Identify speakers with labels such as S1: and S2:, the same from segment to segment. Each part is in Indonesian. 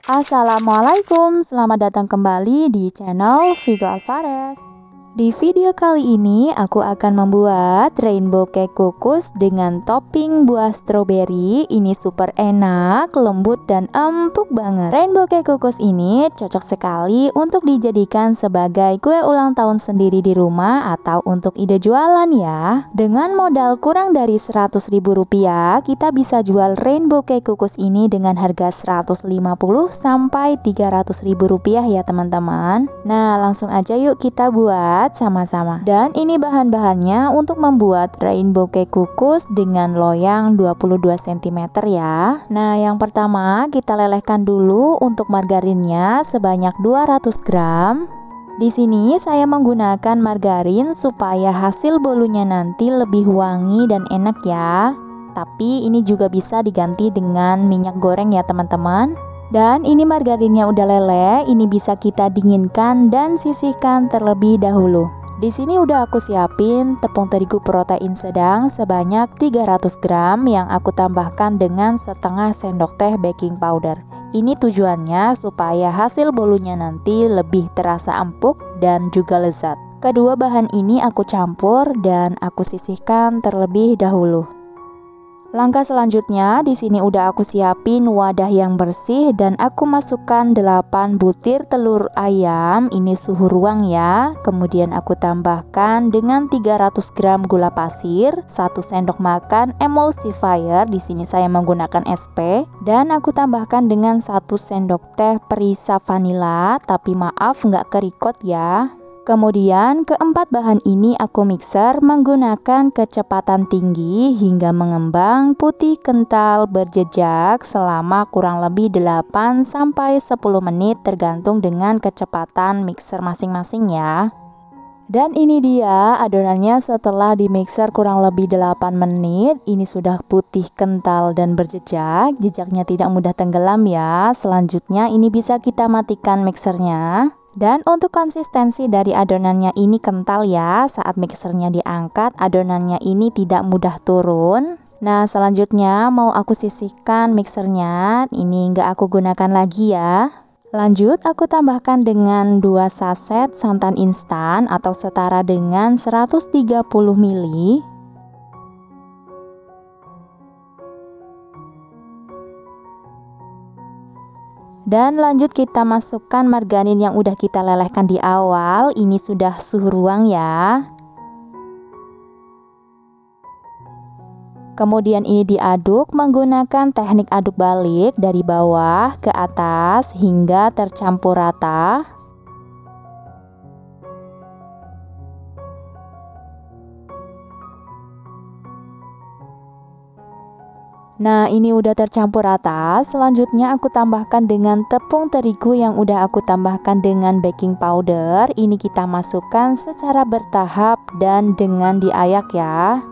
S1: Assalamualaikum, selamat datang kembali di channel Vigo Alvarez. Di video kali ini aku akan membuat rainbow cake kukus dengan topping buah stroberi. Ini super enak, lembut dan empuk banget. Rainbow cake kukus ini cocok sekali untuk dijadikan sebagai kue ulang tahun sendiri di rumah atau untuk ide jualan ya. Dengan modal kurang dari Rp100.000, kita bisa jual rainbow cake kukus ini dengan harga Rp150 sampai Rp300.000 ya teman-teman. Nah, langsung aja yuk kita buat sama-sama. Dan ini bahan-bahannya untuk membuat rainbow cake kukus dengan loyang 22 cm ya. Nah, yang pertama kita lelehkan dulu untuk margarinnya sebanyak 200 gram. Di sini saya menggunakan margarin supaya hasil bolunya nanti lebih wangi dan enak ya. Tapi ini juga bisa diganti dengan minyak goreng ya teman-teman. Dan ini margarinnya udah leleh, ini bisa kita dinginkan dan sisihkan terlebih dahulu. Di sini udah aku siapin tepung terigu protein sedang sebanyak 300 gram yang aku tambahkan dengan setengah sendok teh baking powder. Ini tujuannya supaya hasil bolunya nanti lebih terasa empuk dan juga lezat. Kedua bahan ini aku campur dan aku sisihkan terlebih dahulu. Langkah selanjutnya, di sini udah aku siapin wadah yang bersih dan aku masukkan 8 butir telur ayam, ini suhu ruang ya. Kemudian aku tambahkan dengan 300 gram gula pasir, 1 sendok makan emulsifier, di sini saya menggunakan SP, dan aku tambahkan dengan 1 sendok teh perisa vanila, tapi maaf nggak kerikot ya. Kemudian keempat bahan ini aku mixer menggunakan kecepatan tinggi hingga mengembang putih kental berjejak selama kurang lebih 8 sampai 10 menit tergantung dengan kecepatan mixer masing-masing ya. Dan ini dia adonannya setelah di mixer kurang lebih 8 menit. Ini sudah putih kental dan berjejak, jejaknya tidak mudah tenggelam ya. Selanjutnya ini bisa kita matikan mixernya. Dan untuk konsistensi dari adonannya ini kental ya, saat mixernya diangkat adonannya ini tidak mudah turun. Nah, selanjutnya mau aku sisihkan mixernya, ini nggak aku gunakan lagi ya. Lanjut aku tambahkan dengan 2 saset santan instan atau setara dengan 130 ml. Dan lanjut kita masukkan margarin yang udah kita lelehkan di awal. Ini sudah suhu ruang ya. Kemudian ini diaduk menggunakan teknik aduk balik dari bawah ke atas hingga tercampur rata. Nah, ini udah tercampur rata. Selanjutnya aku tambahkan dengan tepung terigu yang udah aku tambahkan dengan baking powder. Ini kita masukkan secara bertahap dan dengan diayak ya.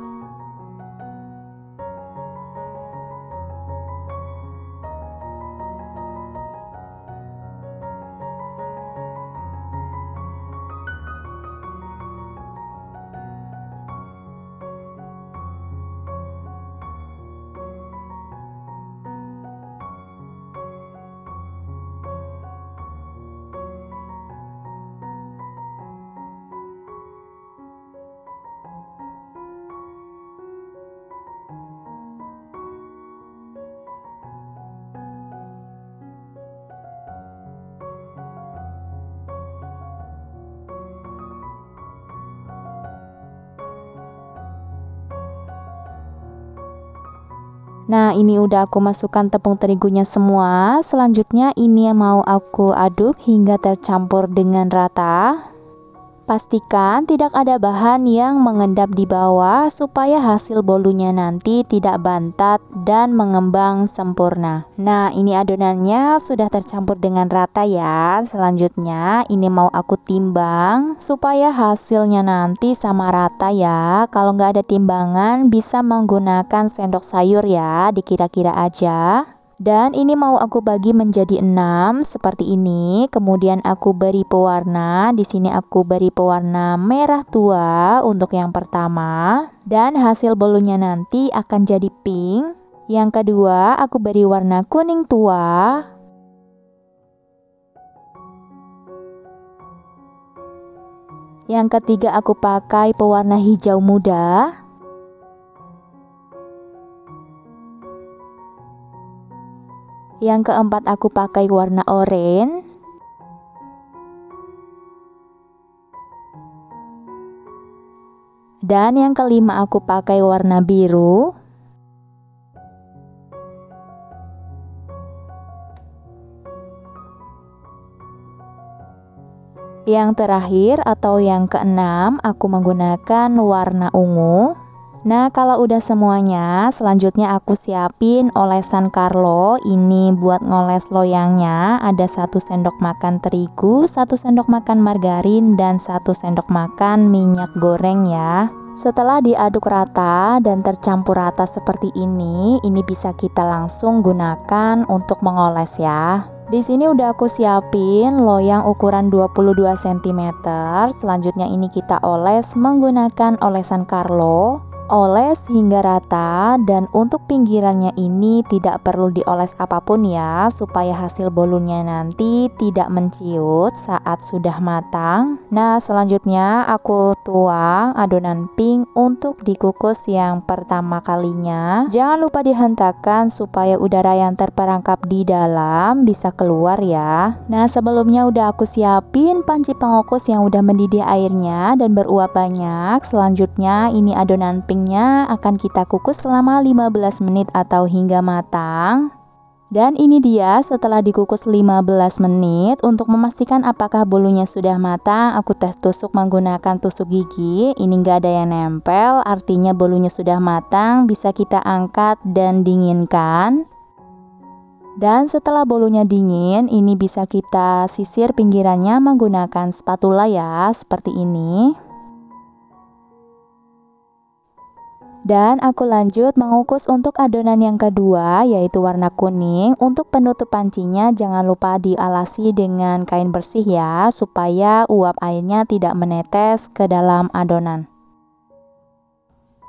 S1: Nah, ini udah aku masukkan tepung terigunya semua. Selanjutnya ini mau aku aduk hingga tercampur dengan rata. Pastikan tidak ada bahan yang mengendap di bawah supaya hasil bolunya nanti tidak bantat dan mengembang sempurna. Nah, ini adonannya sudah tercampur dengan rata ya. Selanjutnya ini mau aku timbang supaya hasilnya nanti sama rata ya. Kalau nggak ada timbangan bisa menggunakan sendok sayur ya, dikira-kira aja. Dan ini mau aku bagi menjadi 6 seperti ini. Kemudian aku beri pewarna. Di sini aku beri pewarna merah tua untuk yang pertama. Dan hasil bolunya nanti akan jadi pink. Yang kedua, aku beri warna kuning tua. Yang ketiga aku pakai pewarna hijau muda. Yang keempat aku pakai warna oranye. Dan yang kelima aku pakai warna biru. Yang terakhir atau yang keenam aku menggunakan warna ungu. Nah, kalau udah semuanya, selanjutnya aku siapin olesan Carlo. Ini buat ngoles loyangnya. Ada 1 sendok makan terigu, 1 sendok makan margarin, dan 1 sendok makan minyak goreng ya. Setelah diaduk rata dan tercampur rata seperti ini bisa kita langsung gunakan untuk mengoles ya. Di sini udah aku siapin loyang ukuran 22 cm. Selanjutnya ini kita oles menggunakan olesan Carlo. Oles hingga rata, dan untuk pinggirannya ini tidak perlu dioles apapun ya, supaya hasil bolunya nanti tidak menciut saat sudah matang. Nah, selanjutnya aku tuang adonan pink untuk dikukus yang pertama kalinya. Jangan lupa dihentakkan supaya udara yang terperangkap di dalam bisa keluar ya. Nah, sebelumnya udah aku siapin panci pengukus yang udah mendidih airnya dan beruap banyak. Selanjutnya ini adonan pink akan kita kukus selama 15 menit atau hingga matang. Dan ini dia setelah dikukus 15 menit. Untuk memastikan apakah bolunya sudah matang, aku tes tusuk menggunakan tusuk gigi. Ini nggak ada yang nempel, artinya bolunya sudah matang. Bisa kita angkat dan dinginkan. Dan setelah bolunya dingin, ini bisa kita sisir pinggirannya menggunakan spatula ya, seperti ini. Dan aku lanjut mengukus untuk adonan yang kedua, yaitu warna kuning. Untuk penutup pancinya jangan lupa dialasi dengan kain bersih ya, supaya uap airnya tidak menetes ke dalam adonan.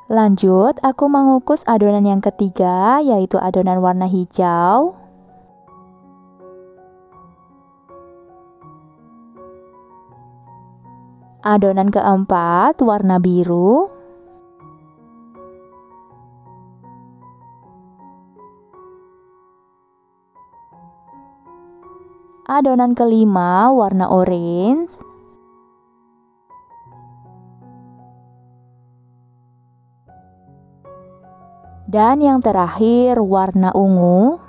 S1: Lanjut, aku mengukus adonan yang ketiga, yaitu adonan warna hijau. Adonan keempat, warna biru. Adonan kelima, warna orange. Dan yang terakhir, warna ungu.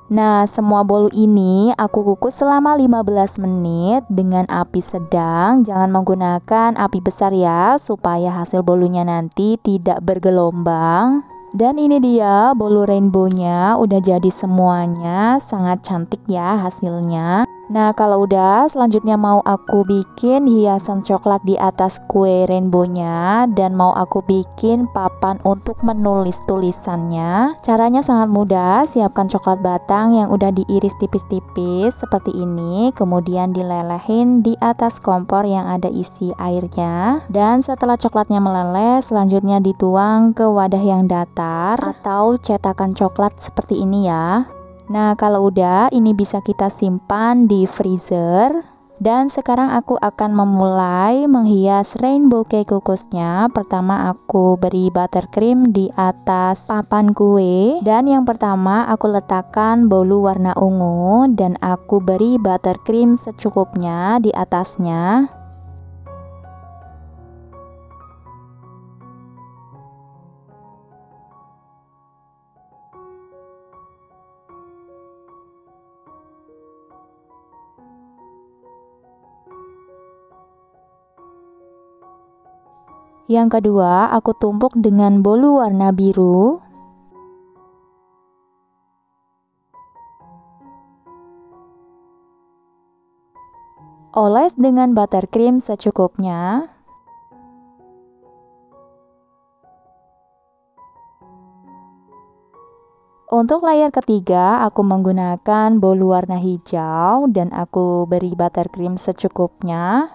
S1: Nah, semua bolu ini aku kukus selama 15 menit dengan api sedang. Jangan menggunakan api besar ya, supaya hasil bolunya nanti tidak bergelombang. Dan ini dia bolu rainbow-nya udah jadi semuanya, sangat cantik ya hasilnya. Nah, kalau udah, selanjutnya mau aku bikin hiasan coklat di atas kue rainbow-nya, dan mau aku bikin papan untuk menulis tulisannya. Caranya sangat mudah. Siapkan coklat batang yang udah diiris tipis-tipis seperti ini, kemudian dilelehin di atas kompor yang ada isi airnya. Dan setelah coklatnya meleleh, selanjutnya dituang ke wadah yang datar atau cetakan coklat seperti ini ya. Nah, kalau udah, ini bisa kita simpan di freezer. Dan sekarang aku akan memulai menghias rainbow cake kukusnya. Pertama aku beri buttercream di atas papan kue. Dan yang pertama aku letakkan bolu warna ungu dan aku beri buttercream secukupnya di atasnya. Yang kedua, aku tumpuk dengan bolu warna biru. Oles dengan buttercream secukupnya. Untuk layer ketiga, aku menggunakan bolu warna hijau dan aku beri buttercream secukupnya.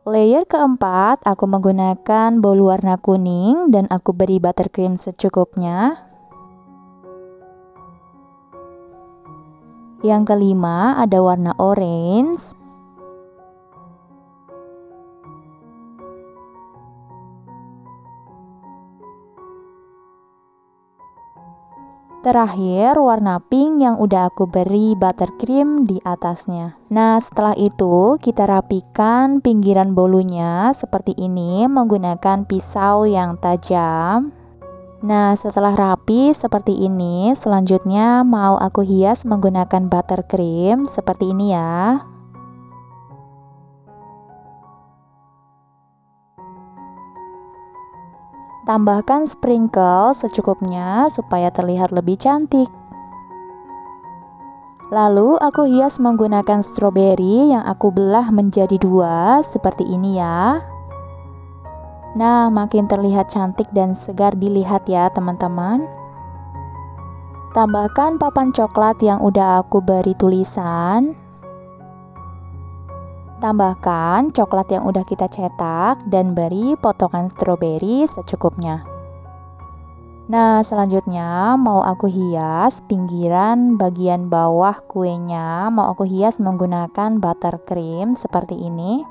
S1: Layer keempat, aku menggunakan bolu warna kuning dan aku beri buttercream secukupnya. Yang kelima ada warna orange. Terakhir, warna pink yang udah aku beri buttercream di atasnya. Nah, setelah itu kita rapikan pinggiran bolunya seperti ini menggunakan pisau yang tajam. Nah, setelah rapi seperti ini, selanjutnya mau aku hias menggunakan buttercream seperti ini ya. Tambahkan sprinkle secukupnya supaya terlihat lebih cantik. Lalu aku hias menggunakan stroberi yang aku belah menjadi 2 seperti ini ya. Nah, makin terlihat cantik dan segar dilihat ya teman-teman. Tambahkan papan coklat yang udah aku beri tulisan. Tambahkan coklat yang udah kita cetak dan beri potongan stroberi secukupnya. Nah, selanjutnya mau aku hias pinggiran bagian bawah kuenya, mau aku hias menggunakan buttercream seperti ini.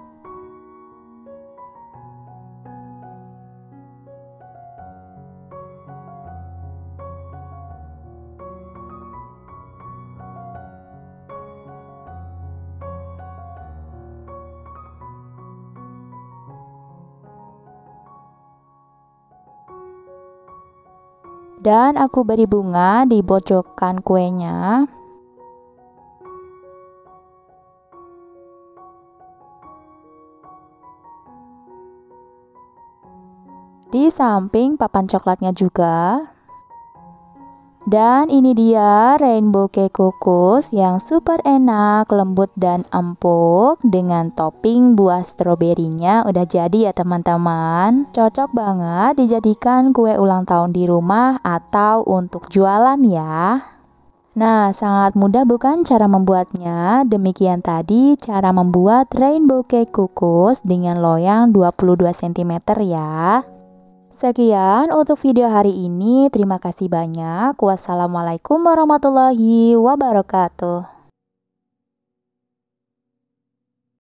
S1: Dan aku beri bunga di pojokan kuenya. Di samping papan coklatnya juga. Dan ini dia rainbow cake kukus yang super enak, lembut dan empuk dengan topping buah stroberinya udah jadi ya teman-teman. Cocok banget dijadikan kue ulang tahun di rumah atau untuk jualan ya. Nah, sangat mudah bukan cara membuatnya? Demikian tadi cara membuat rainbow cake kukus dengan loyang 22 cm ya. Sekian untuk video hari ini. Terima kasih banyak. Wassalamualaikum warahmatullahi wabarakatuh.